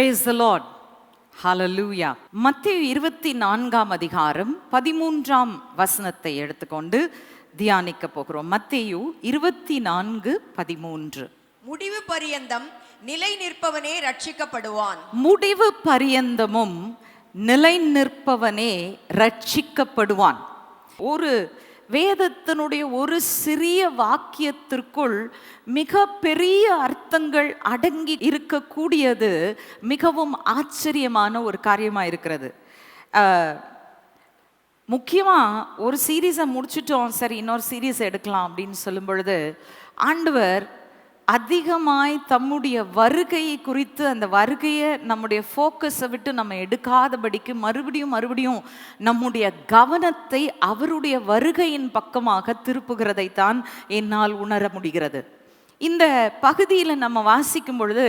Praise the Lord. Hallelujah. மத்தேயு 24ஆம் அதிகாரம் 13ஆம் வசனத்தை எடுத்துக்கொண்டு தியானிக்க போகிறோம். மத்தேயு 24:13. முடிவு பரியந்தம் நிலை நிற்பவனே ரட்சிக்கப்படுவான். முடிவு பரியந்தமும் நிலை நிற்பவனே ரட்சிக்கப்படுவான். ஒரு வேதத்தினுடைய ஒரு சிறிய வாக்கியத்திற்குள் மிக பெரிய அர்த்தங்கள் அடங்கி இருக்கக்கூடியது மிகவும் ஆச்சரியமான ஒரு காரியமாக இருக்கிறது. முக்கியமாக ஒரு சீரீஸை முடிச்சிட்டோம், சரி இன்னொரு சீரீஸ் எடுக்கலாம் அப்படின்னு சொல்லும் பொழுது ஆண்டவர் அதிகமாய் தம்முடைய வருகையை குறித்து, அந்த வருகையை நம்முடைய ஃபோக்கஸை விட்டு நம்ம எடுக்காதபடிக்கு மறுபடியும் நம்முடைய கவனத்தை அவருடைய வருகையின் பக்கமாக திருப்புகிறதைத்தான் என்னால் உணர முடிகிறது. இந்த பகுதியில் நம்ம வாசிக்கும் பொழுது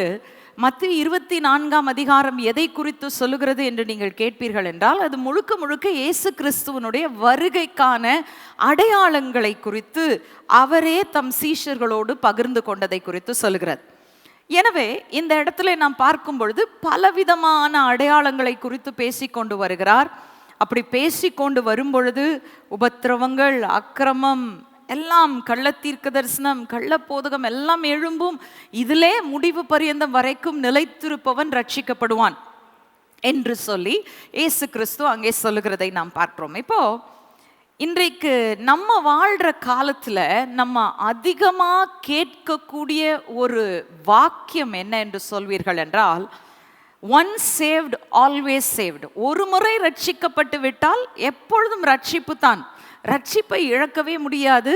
மத்தேயு 24ஆம் அதிகாரம் எதை குறித்து சொல்லுகிறது என்று நீங்கள் கேட்பீர்கள் என்றால், அது முழுக்க இயேசு கிறிஸ்துவனுடைய வருகைக்கான அடையாளங்களை குறித்து அவரே தம் சீஷர்களோடு பகிர்ந்து கொண்டதை குறித்து சொல்லுகிறது. எனவே இந்த இடத்துல நாம் பார்க்கும் பொழுது பலவிதமான அடையாளங்களை குறித்து பேசிக்கொண்டு வருகிறார். அப்படி பேசிக்கொண்டு வரும் பொழுது உபத்திரவங்கள், அக்கிரமம் எல்லாம், கள்ள தீர்க்க தரிசனம், கள்ள போதகம் எல்லாம் எழும்பும். இதிலே முடிவு பரியந்தம் வரைக்கும் நிலைத்திருப்பவன் ரட்சிக்கப்படுவான் என்று சொல்லி இயேசு கிறிஸ்து அங்கே சொல்லுகிறதை நாம் பார்க்கிறோம். இப்போ இன்றைக்கு நம்ம வாழ்கிற காலத்தில் நம்ம அதிகமாக கேட்கக்கூடிய ஒரு வாக்கியம் என்ன என்று சொல்வீர்கள் என்றால், ஒன்ஸ் சேவ்டு ஆல்வேஸ் சேவ்டு. ஒரு முறை ரட்சிக்கப்பட்டு விட்டால் எப்பொழுதும் ரட்சிப்பு தான். ரட்சிப்பை இழக்கவே முடியாது.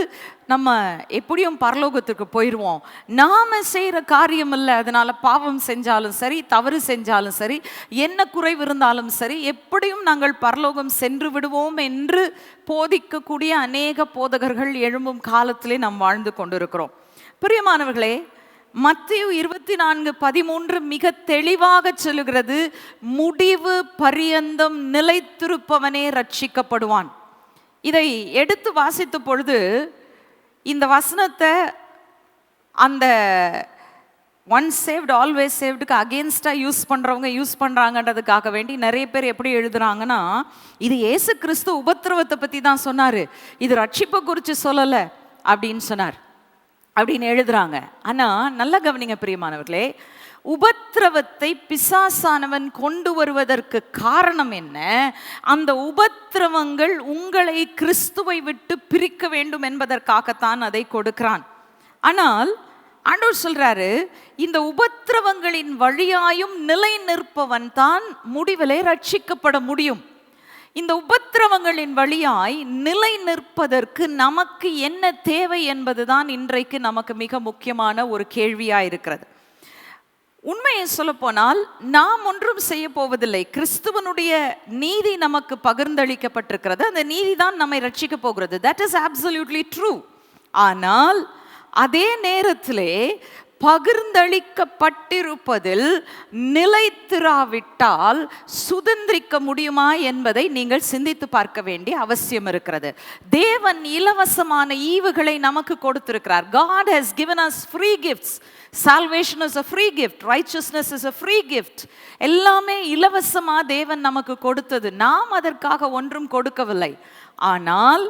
நம்ம எப்படியும் பரலோகத்துக்கு போயிடுவோம். நாம் செய்கிற காரியம் இல்லை, அதனால் பாவம் செஞ்சாலும் சரி, தவறு செஞ்சாலும் சரி, என்ன குறைவு இருந்தாலும் சரி, எப்படியும் நாங்கள் பரலோகம் சென்று விடுவோம் என்று போதிக்கக்கூடிய அநேக போதகர்கள் எழும்பும் காலத்திலே நாம் வாழ்ந்து கொண்டிருக்கிறோம். பிரியமானவர்களே, மத்தேயு 24:13 மிக தெளிவாக சொல்லுகிறது, முடிவு பரியந்தம் நிலைத்திருப்பவனே ரட்சிக்கப்படுவான். இதை எடுத்து வாசித்த பொழுது இந்த வசனத்தை அந்த ஒன்ஸ் சேவ்டு ஆல்வேஸ் சேவ்டுக்கு அகேன்ஸ்டாக யூஸ் பண்ணுறாங்கன்றதுக்காக வேண்டி நிறைய பேர் எப்படி எழுதுறாங்கன்னா, இது இயேசு கிறிஸ்து உபத்திரவத்தை பற்றி தான் சொன்னார், இது ரட்சிப்பை குறித்து சொல்லலை அப்படின்னு சொன்னார் அப்படின்னு எழுதுறாங்க. ஆனால் நல்லா கவனிங்க பிரியமானவர்களே, உபத்திரவத்தை பிசாசானவன் கொண்டு வருவதற்கு காரணம் என்ன? அந்த உபத்திரவங்கள் உங்களை கிறிஸ்துவை விட்டு பிரிக்க வேண்டும் என்பதற்காகத்தான் அதை கொடுக்கிறான். ஆனால் ஆண்டவர் சொல்றாரு, இந்த உபத்திரவங்களின் வழியாயும் நிலை நிற்பவன் தான் முடிவிலே ரட்சிக்கப்பட முடியும். இந்த உபத்திரவங்களின் வழியாய் நிலை நிற்பதற்கு நமக்கு என்ன தேவை என்பதுதான் இன்றைக்கு நமக்கு மிக முக்கியமான ஒரு கேள்வியாக இருக்கிறது. உண்மையை சொல்லப்போனால் நாம் ஒன்றும் செய்ய போவதில்லை. கிறிஸ்துவனுடைய நீதி நமக்கு பகிர்ந்தளிக்கப்பட்டிருக்கிறது. அந்த நீதி தான் நம்மை ரட்சிக்க போகிறது. That is absolutely true. ஆனால் அதே நேரத்திலே பகிர்ந்தளிக்கப்பட்டிருப்பதில் நிலைத்திராவிட்டால் சுதந்திரிக்க முடியுமா என்பதை நீங்கள் சிந்தித்து பார்க்க வேண்டிய அவசியம் இருக்கிறது. தேவன் இலவசமான ஈவுகளை நமக்கு கொடுத்திருக்கிறார். God has given us free gifts. Salvation is a free gift. Righteousness is a free gift. எல்லாமே இலவசமாக தேவன் நமக்கு கொடுத்தது. நாம் அதற்காக ஒன்றும் கொடுக்கவில்லை. ஆனால்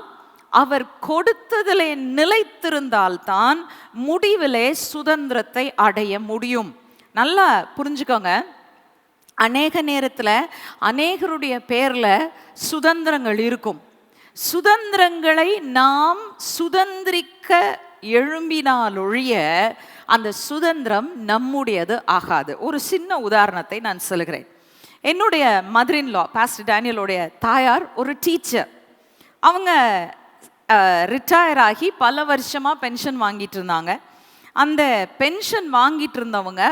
அவர் கொடுத்ததிலே நிலைத்திருந்தால்தான் முடிவிலே சுதந்திரத்தை அடைய முடியும். நல்லா புரிஞ்சுக்கோங்க, அநேக நேரத்தில் அநேகருடைய பேரில் சுதந்திரங்கள் இருக்கும். சுதந்திரங்களை நாம் சுதந்திரிக்க எழும்பினாலொழிய அந்த சுதந்திரம் நம்முடையது ஆகாது. ஒரு சின்ன உதாரணத்தை நான் சொல்லுகிறேன். என்னுடைய மதர்-இன்-லா பாஸ்டர் டேனியலோடைய தாயார் ஒரு டீச்சர். அவங்க ரிட்டையர் ஆகி பல வருஷமாக பென்ஷன் வாங்கிட்டு இருந்தாங்க. அந்த பென்ஷன் வாங்கிட்டு இருந்தவங்க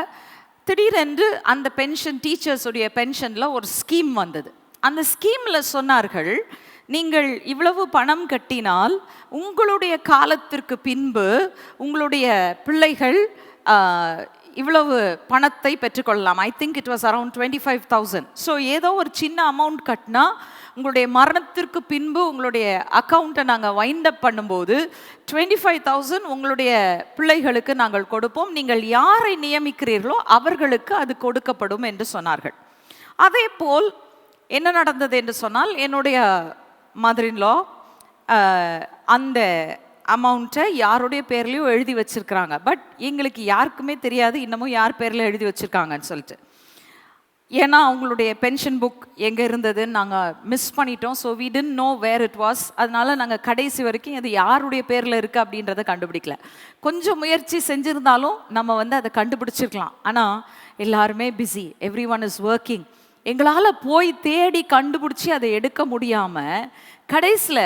திடீரென்று அந்த பென்ஷன், டீச்சர்ஸுடைய பென்ஷனில் ஒரு ஸ்கீம் வந்தது. அந்த ஸ்கீமில் சொன்னார்கள், நீங்கள் இவ்வளவு பணம் கட்டினால் உங்களுடைய காலத்திற்கு பின்பு உங்களுடைய பிள்ளைகள் இவ்வளவு பணத்தை பெற்றுக்கொள்ளலாம். I think it was around 25,000. So ஏதோ ஒரு சின்ன அமௌண்ட் கட்டினா உங்களுடைய மரணத்திற்கு பின்பு உங்களுடைய அக்கௌண்ட்டை நாங்கள் வைண்ட் அப் பண்ணும்போது 25,000 உங்களுடைய பிள்ளைகளுக்கு நாங்கள் கொடுப்போம், நீங்கள் யாரை நியமிக்கிறீர்களோ அவர்களுக்கு அது கொடுக்கப்படும் என்று சொன்னார்கள். அதே போல் என்ன நடந்தது என்று சொன்னால், என்னுடைய மதர்-இன்-லா அந்த அமௌண்ட்டை யாருடைய பேர்லையும் எழுதி வச்சிருக்கிறாங்க. பட் எங்களுக்கு யாருக்குமே தெரியாது இன்னமும் யார் பேரில் எழுதி வச்சுருக்காங்கன்னு சொல்லிட்டு. ஏன்னா அவங்களுடைய பென்ஷன் புக் எங்கே இருந்ததுன்னு நாங்கள் மிஸ் பண்ணிட்டோம். So we didn't know where it was. அதனால நாங்கள் கடைசி வரைக்கும் அது யாருடைய பேரில் இருக்குது அப்படின்றத கண்டுபிடிக்கல. கொஞ்சம் முயற்சி செஞ்சுருந்தாலும் நம்ம அதை கண்டுபிடிச்சிருக்கலாம். ஆனால் எல்லாருமே busy, every one is working. எங்களால் போய் தேடி கண்டுபிடிச்சி அதை எடுக்க முடியாமல் கடைசியில்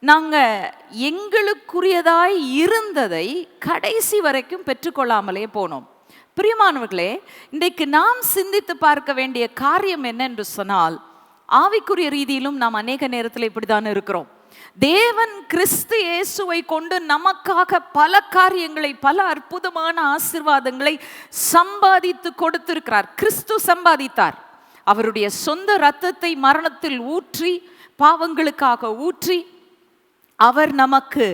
நாங்கள் எங்களுக்குரியதாய் இருந்ததை கடைசி வரைக்கும் பெற்றுக்கொள்ளாமலே போனோம். பிரியமானவர்களே, இன்றைக்கு நாம் சிந்தித்து பார்க்க வேண்டிய காரியம் என்ன என்று சொன்னால், ஆவிக்குரிய ரீதியிலும் நாம் அநேக நேரத்தில் இப்படிதான் இருக்கிறோம். தேவன் கிறிஸ்து இயேசுவை கொண்டு நமக்காக பல காரியங்களை, பல அற்புதமான ஆசீர்வாதங்களை சம்பாதித்து கொடுத்திருக்கிறார். கிறிஸ்து சம்பாதித்தார். அவருடைய சொந்த இரத்தத்தை மரணத்தில் ஊற்றி, பாவங்களுக்காக ஊற்றி, அவர் நமக்கு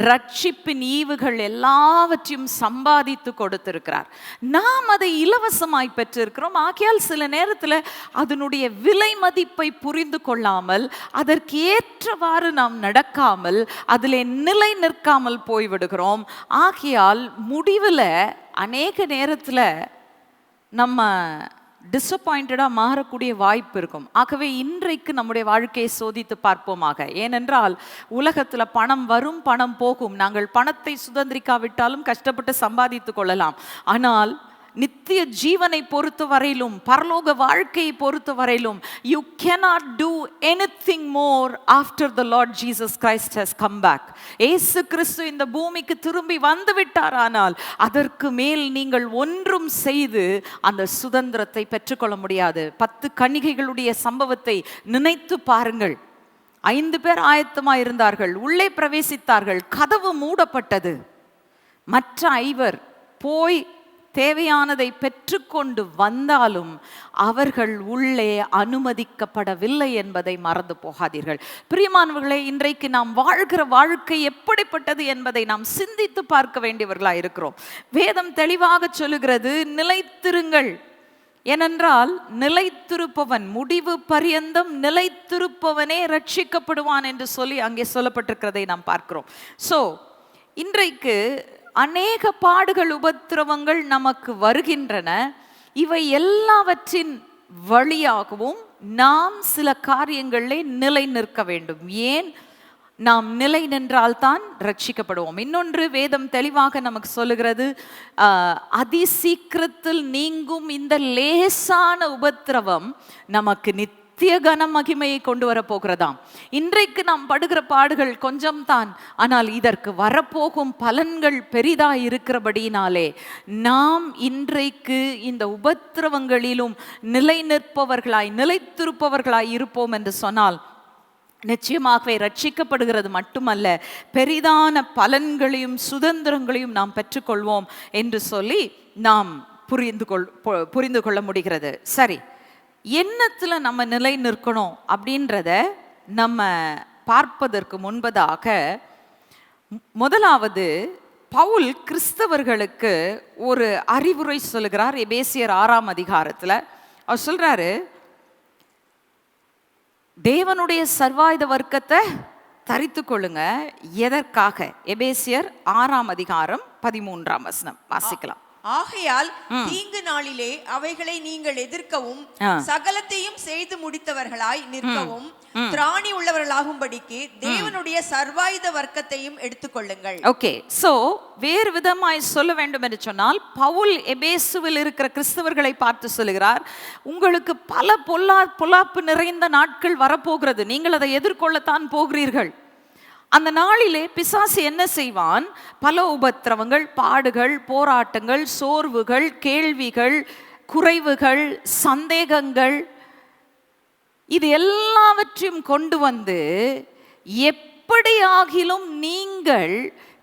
ரட்சிப்பின் ஈவுகள் எல்லாவற்றையும் சம்பாதித்து கொடுத்திருக்கிறார். நாம் அதை இலவசமாய் பெற்றிருக்கிறோம். ஆகையால் சில நேரத்தில் அதனுடைய விலை மதிப்பை புரிந்து கொள்ளாமல், அதற்கு ஏற்றவாறு நாம் நடக்காமல், அதில் நிலை நிற்காமல் போய்விடுகிறோம். ஆகையால் முடிவில் அநேக நேரத்தில் நம்ம டிஸப்பாயிண்டடாக மாறக்கூடிய வாய்ப்பு இருக்கும். ஆகவே இன்றைக்கு நம்முடைய வாழ்க்கையை சோதித்து பார்ப்போமாக. ஏனென்றால் உலகத்தில் பணம் வரும், பணம் போகும். நாங்கள் பணத்தை சுதந்திரிக்காவிட்டாலும் கஷ்டப்பட்டு சம்பாதித்து கொள்ளலாம். ஆனால் நித்திய ஜீவனை பொறுத்த வரையிலும், பரலோக வாழ்க்கையை பொறுத்த வரையிலும், you cannot do anything more after the Lord Jesus Christ has come back. இயேசு கிறிஸ்து இந்த பூமிக்கு திரும்பி வந்து விட்டார். ஆனால் அதற்கு மேல் நீங்கள் ஒன்றும் செய்து அந்த சுதந்திரத்தை பெற்றுக்கொள்ள முடியாது. 10 கன்னிகைகளுடைய சம்பவத்தை நினைத்து பாருங்கள். 5 பேர் ஆயத்தமாக இருந்தார்கள், உள்ளே பிரவேசித்தார்கள், கதவு மூடப்பட்டது. மற்ற 5 போய் தேவையானதை பெற்றுக்கொண்டு வந்தாலும் அவர்கள் உள்ளே அனுமதிக்கப்படவில்லை என்பதை மறந்து போகாதீர்கள். பிரியமானவர்களே, இன்றைக்கு நாம் வாழ்கிற வாழ்க்கை எப்படிப்பட்டது என்பதை நாம் சிந்தித்து பார்க்க வேண்டியவர்களாக இருக்கிறோம். வேதம் தெளிவாக சொல்லுகிறது, நிலைத்திருங்கள். ஏனென்றால் நிலைத்திருப்பவன், முடிவு பரியந்தம் நிலைத்திருப்பவனே ரட்சிக்கப்படுவான் என்று சொல்லி அங்கே சொல்லப்பட்டிருக்கிறதை நாம் பார்க்கிறோம். ஸோ இன்றைக்கு அநேக பாடுகள், உபத்திரவங்கள் நமக்கு வருகின்றன. இவை எல்லாவற்றின் வழியாகவும் நாம் சில காரியங்களிலே நிலை நிற்க வேண்டும். ஏன்? நாம் நிலை நின்றால்தான் ரட்சிக்கப்படுவோம். இன்னொன்று வேதம் தெளிவாக நமக்கு சொல்லுகிறது, அதிசீக்கிரத்தில் நீங்கும் இந்த லேசான உபத்திரவம் நமக்கு நித்திய கன மகிமையை கொண்டு வர போகிறதாம். இன்றைக்கு நாம் படுகிற பாடுகள் கொஞ்சம் தான், ஆனால் இதற்கு வரப்போகும் பலன்கள் பெரிதாய் இருக்கிறபடியினாலே நாம் இன்றைக்கு இந்த உபத்திரவங்களிலும் நிலை நிற்பவர்களாய், நிலைத்திருப்பவர்களாய் இருப்போம் என்று சொன்னால் நிச்சயமாகவே ரட்சிக்கப்படுகிறது மட்டுமல்ல, பெரிதான பலன்களையும் சுதந்திரங்களையும் நாம் பெற்றுக்கொள்வோம் என்று சொல்லி நாம் புரிந்து கொள்ள முடிகிறது. சரி, எண்ணத்தில் நம்ம நிலை நிற்கணும் அப்படின்றத நம்ம பார்ப்பதற்கு முன்பதாக, முதலாவது பவுல் கிறிஸ்தவர்களுக்கு ஒரு அறிவுரை சொல்லுகிறார். எபேசியர் 6ஆம் அதிகாரத்தில் அவர் சொல்றாரு, தேவனுடைய சர்வாயுத வர்க்கத்தை தரித்து கொள்ளுங்க. எதற்காக? எபேசியர் 6ஆம் அதிகாரம் 13ஆம் வசனம் வாசிக்கலாம். ஆகையால் தீங்கு நாளிலே அவைகளை நீங்கள் எதிர்க்கவும், சகலத்தையும் செய்து முடித்தவர்களாய் நிற்கவும், திராணி உள்ளவர்களாகும்படிக்கு தேவனுடைய சர்வாயுத வர்க்கத்தையும் எடுத்துக்கொள்ளுங்கள். ஓகே, சோ வேறு விதமாய் சொல்ல வேண்டும் என்று சொன்னால், பவுல் எபேசுவில் இருக்கிற கிறிஸ்தவர்களை பார்த்து சொல்லுகிறார், உங்களுக்கு பல பொல்லாப்பு நிறைந்த நாட்கள் வரப்போகிறது. நீங்கள் அதை எதிர்கொள்ளத்தான் போகிறீர்கள். அந்த நாளிலே பிசாசு என்ன செய்வான்? பல உபத்திரவங்கள், பாடுகள், போராட்டங்கள், சோர்வுகள், கேள்விகள், குறைவுகள், சந்தேகங்கள், இது எல்லாவற்றையும் கொண்டு வந்து எப்படியாகிலும் நீங்கள்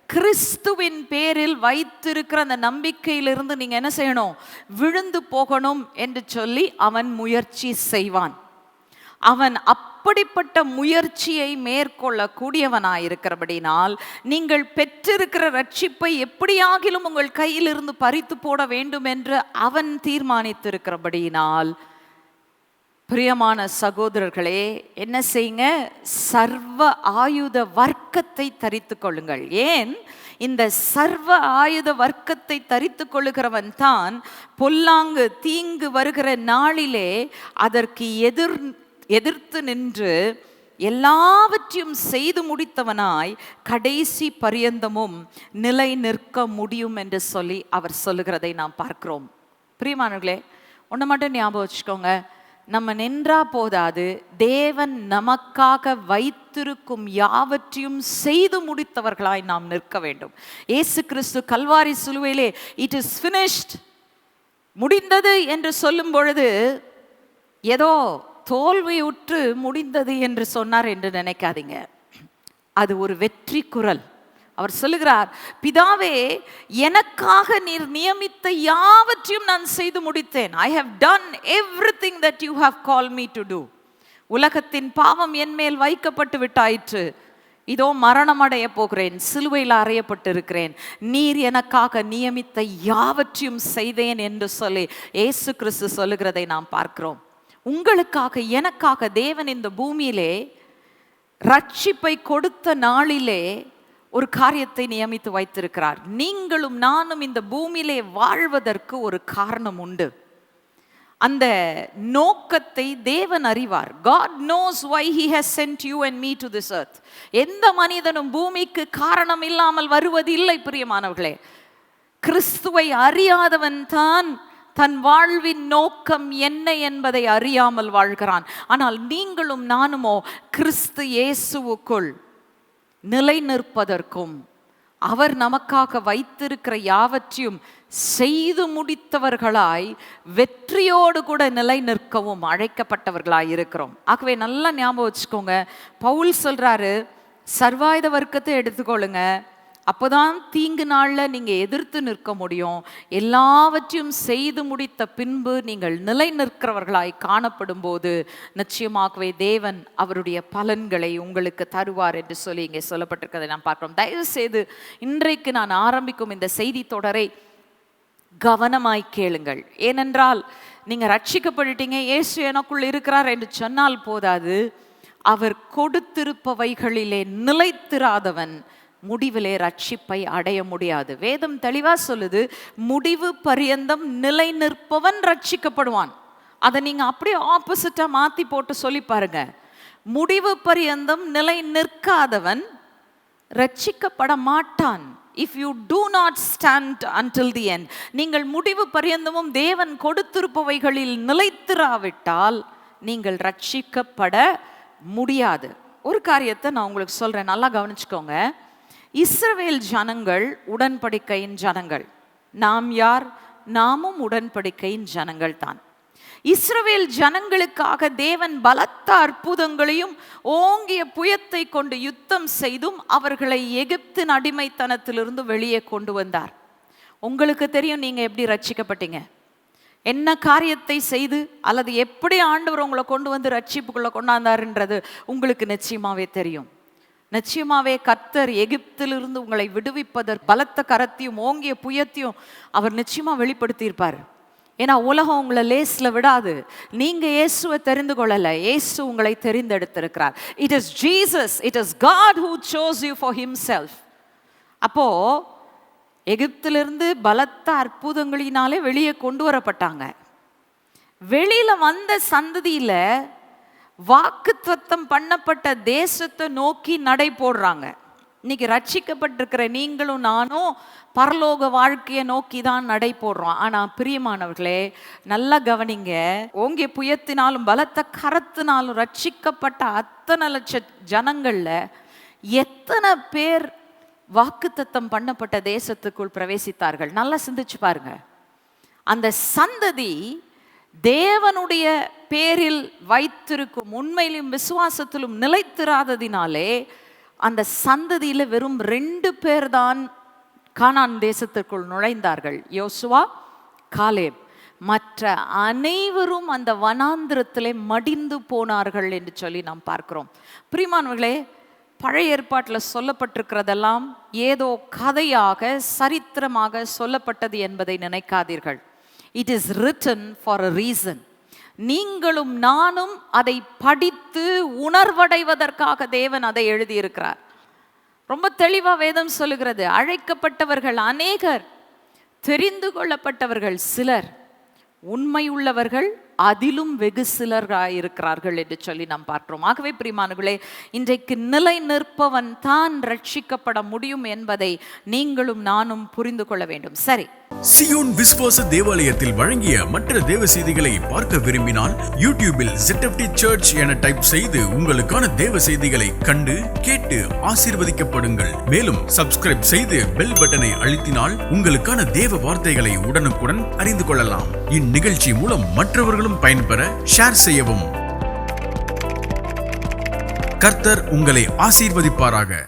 கிறிஸ்துவின் பேரில் வைத்திருக்கிற அந்த நம்பிக்கையிலிருந்து நீங்க என்ன செய்யணும்? விழுந்து போகணும் என்று சொல்லி அவன் முயற்சி செய்வான். அவன் அப்படிப்பட்ட முயற்சியை மேற்கொள்ளக்கூடியவனாயிருக்கிறபடினால் நீங்கள் பெற்றிருக்கிற ரட்சிப்பை எப்படியாகிலும் உங்கள் கையிலிருந்து பறித்து போட வேண்டும் என்று அவன் தீர்மானித்திருக்கிறபடியினால், பிரியமான சகோதரர்களே, என்ன செய்யுங்க? சர்வ ஆயுத வர்க்கத்தை தரித்து கொள்ளுங்கள். ஏன்? இந்த சர்வ ஆயுத வர்க்கத்தை தரித்து கொள்ளுகிறவன் தான் பொல்லாங்கு தீங்கு வருகிற நாளிலே அதற்கு எதிர்த்து நின்று எல்லாவற்றையும் செய்து முடித்தவனாய் கடைசி பரியந்தமும் நிலை நிற்க முடியும் என்று சொல்லி அவர் சொல்லுகிறதை நாம் பார்க்கிறோம். பிரியமானவர்களே, ஒன்று மட்டும் ஞாபகம் வச்சுக்கோங்க, நம்ம நின்றா போதாது, தேவன் நமக்காக வைத்திருக்கும் யாவற்றையும் செய்து முடித்தவர்களாய் நாம் நிற்க வேண்டும். இயேசு கிறிஸ்து கல்வாரி சிலுவையிலே இட் இஸ் ஃபினிஷ்ட், முடிந்தது என்று சொல்லும் பொழுது ஏதோ தோல்வியுற்று முடிந்தது என்று சொன்னார் என்று நினைக்காதீங்க. அது ஒரு வெற்றி குரல். அவர் சொல்லுகிறார், பிதாவே, எனக்காக நீர் நியமித்த யாவற்றையும் நான் செய்து முடித்தேன். I have done everything that you have called me to do. உலகத்தின் பாவம் என் மேல் வைக்கப்பட்டு விட்டாயிற்று. இதோ மரணம் அடைய போகிறேன், சிலுவையில் அறையப்பட்டிருக்கிறேன். நீர் எனக்காக நியமித்த யாவற்றையும் செய்தேன் என்று சொல்லி இயேசு கிறிஸ்து சொல்லுகிறதை நாம் பார்க்கிறோம். உங்களுக்காக எனக்காக தேவன் இந்த பூமியிலே ரட்சிப்பை கொடுத்த நாளிலே ஒரு காரியத்தை நியமித்து வைத்திருக்கிறார். நீங்களும் நானும் இந்த பூமியிலே வாழ்வதற்கு ஒரு காரணம் உண்டு. அந்த நோக்கத்தை தேவன் அறிவார். God knows why he has sent you and me to this earth. எந்த மனிதனும் பூமிக்கு காரணம் இல்லாமல் வருவதில்லை. பிரியமானவர்களே, கிறிஸ்துவை அறியாதவன் தான் தன் வாழ்வின் நோக்கம் என்ன என்பதை அறியாமல் வாழ்கிறான். ஆனால் நீங்களும் நானுமோ கிறிஸ்து இயேசுவுக்குள் நிலை நிற்பதற்கும் அவர் நமக்காக வைத்திருக்கிற யாவற்றையும் செய்து முடித்தவர்களாய் வெற்றியோடு கூட நிலை நிற்கவும் அழைக்கப்பட்டவர்களாய் இருக்கிறோம். ஆகவே நல்லா ஞாபகம் வச்சுக்கோங்க, பவுல் சொல்றாரு, சர்வாயுத வர்க்கத்தை எடுத்துக்கொள்ளுங்க, அப்போதான் தீங்கு நாளில் நீங்கள் எதிர்த்து நிற்க முடியும். எல்லாவற்றையும் செய்து முடித்த பின்பு நீங்கள் நிலை நிற்கிறவர்களாய் காணப்படும் போது நிச்சயமாகவே தேவன் அவருடைய பலன்களை உங்களுக்கு தருவார் என்று சொல்லி இங்கே சொல்லப்பட்டிருக்கிறதை நாம் பார்க்கிறோம். தயவு செய்து இன்றைக்கு நான் ஆரம்பிக்கும் இந்த செய்தி தொடரை கவனமாய் கேளுங்கள். ஏனென்றால் நீங்கள் ரட்சிக்கப்பட்டுட்டீங்க, இயேசு எனக்குள் இருக்கிறார் என்று சொன்னால் போதாது. அவர் கொடுத்திருப்பவைகளிலே நிலைத்திராதவன் முடிவிலே ரட்சிப்பை அடைய முடியாது. வேதம் தெளிவா சொல்லுது, முடிவு பரியந்தம் நிலை நிற்பவன் ரட்சிக்கப்படுவான். அதை நீங்க அப்படியே ஆப்போசிட்டா மாத்தி போட்டு சொல்லி பாருங்க. முடிவு பரியந்தம் நிலை நிற்காதவன் ரட்சிக்கப்பட மாட்டான். If you do not stand until the end, நீங்கள் முடிவு பரியந்தமும் தேவன் கொடுத்திருப்பவைகளில் நிலைத்திராவிட்டால் நீங்கள் ரட்சிக்கப்பட முடியாது. ஒரு காரியத்தை நான் உங்களுக்கு சொல்றேன், நல்லா கவனிச்சுக்கோங்க. இஸ்ரவேல் ஜனங்கள் உடன்படிக்கையின் ஜனங்கள். நாம் யார்? நாமும் உடன்படிக்கையின் ஜனங்கள் தான். இஸ்ரவேல் ஜனங்களுக்காக தேவன் பலத்த அற்புதங்களையும் ஓங்கிய புயத்தை கொண்டு யுத்தம் செய்தும் அவர்களை எகிப்தின் அடிமைத்தனத்திலிருந்து வெளியே கொண்டு வந்தார். உங்களுக்கு தெரியும் நீங்க எப்படி ரட்சிக்கப்பட்டீங்க, என்ன காரியத்தை செய்து அல்லது எப்படி ஆண்டவர் உங்களை கொண்டு வந்து ரட்சிப்புக்குள்ள கொண்டாந்தாருன்றது உங்களுக்கு நிச்சயமாவே தெரியும். நிச்சயமாவே கர்த்தர் எகிப்திலிருந்து உங்களை விடுவிப்பதற்கு பலத்த கரத்தையும் ஓங்கிய புயத்தையும் அவர் நிச்சயமா வெளிப்படுத்தியிருப்பார். ஏன்னா உலகம் உங்களை லேஸ்ல விடாது. நீங்க இயேசுவை தெரிந்து கொள்ளல, இயேசு உங்களை தெரிந்தெடுத்திருக்கிறார். It is Jesus, it is God who chose you for himself. அப்போ எகிப்திலிருந்து பலத்த அற்புதங்களினாலே வெளியே கொண்டு வரப்பட்டாங்க. வெளியில வந்த சந்ததியில வாக்குத்தத்தம் பண்ணப்பட்ட தேசத்தை நோக்கி நடை போடுறாங்க. இன்னைக்கு ரட்சிக்கப்பட்டிருக்கிற நீங்களும் நானும் பரலோக வாழ்க்கையை நோக்கி தான் நடை போடுறோம். ஆனா பிரியமானவர்களே, நல்லா கவனிங்க, ஓங்கிய புயத்தினாலும் பலத்த கரத்தினாலும் ரட்சிக்கப்பட்ட அத்தனை லட்ச ஜனங்கள்ல எத்தனை பேர் வாக்குத்தத்தம் பண்ணப்பட்ட தேசத்துக்குள் பிரவேசித்தார்கள்? நல்லா சிந்திச்சு பாருங்க. அந்த சந்ததி தேவனுடைய பேரில் வைத்திருக்கும் உண்மையிலும் விசுவாசத்திலும் நிலைத்திராததினாலே அந்த சந்ததியில வெறும் 2 பேர் தான் கானான் தேசத்திற்குள் நுழைந்தார்கள், யோசுவா, காலேப். மற்ற அனைவரும் அந்த வனாந்திரத்திலே மடிந்து போனார்கள் என்று சொல்லி நாம் பார்க்கிறோம். பிரியமானவர்களே, பழைய ஏற்பாட்டில் சொல்லப்பட்டிருக்கிறதெல்லாம் ஏதோ கதையாக சரித்திரமாக சொல்லப்பட்டது என்பதை நினைக்காதீர்கள். It is written for a reason. நீங்களும் நானும் அதை படித்து உணர்வடைவதற்காக தேவன் அதை எழுதியிருக்கிறார். ரொம்ப தெளிவா வேதம் சொல்லுகிறது, அழைக்கப்பட்டவர்கள் அநேகர், தெரிந்து கொள்ளப்பட்டவர்கள் சிலர், உண்மை உள்ளவர்கள் அதிலும் வெகு சிலராயிருக்கிறார்கள் என்று சொல்லி நாம் பார்க்கிறோம். ஆகவே பிரியமானவர்களே, இன்றைக்கு நிலை நிற்பவன் தான் ரட்சிக்கப்பட முடியும் என்பதை நீங்களும் நானும் புரிந்து கொள்ள வேண்டும். சரி, சியோன் விசுவாச தேவாலயத்தில் வழங்கிய மற்ற தேவ செய்திகளை பார்க்க விரும்பினால் யூடியூபில் ZFT சர்ச் என டைப் செய்து உங்களுக்கான தேவ செய்திகளை கண்டு கேட்டு ஆசீர்வதிக்கப்படுங்கள். மேலும் சப்ஸ்கிரைப் செய்து பெல் பட்டனை அழுத்தினால் உங்களுக்கான தேவ வார்த்தைகளை உடனுக்குடன் அறிந்து கொள்ளலாம். இந்நிகழ்ச்சி மூலம் மற்றவர்களும் பயன்பெற ஷேர் செய்யவும். கர்த்தர் உங்களை ஆசீர்வதிப்பாராக.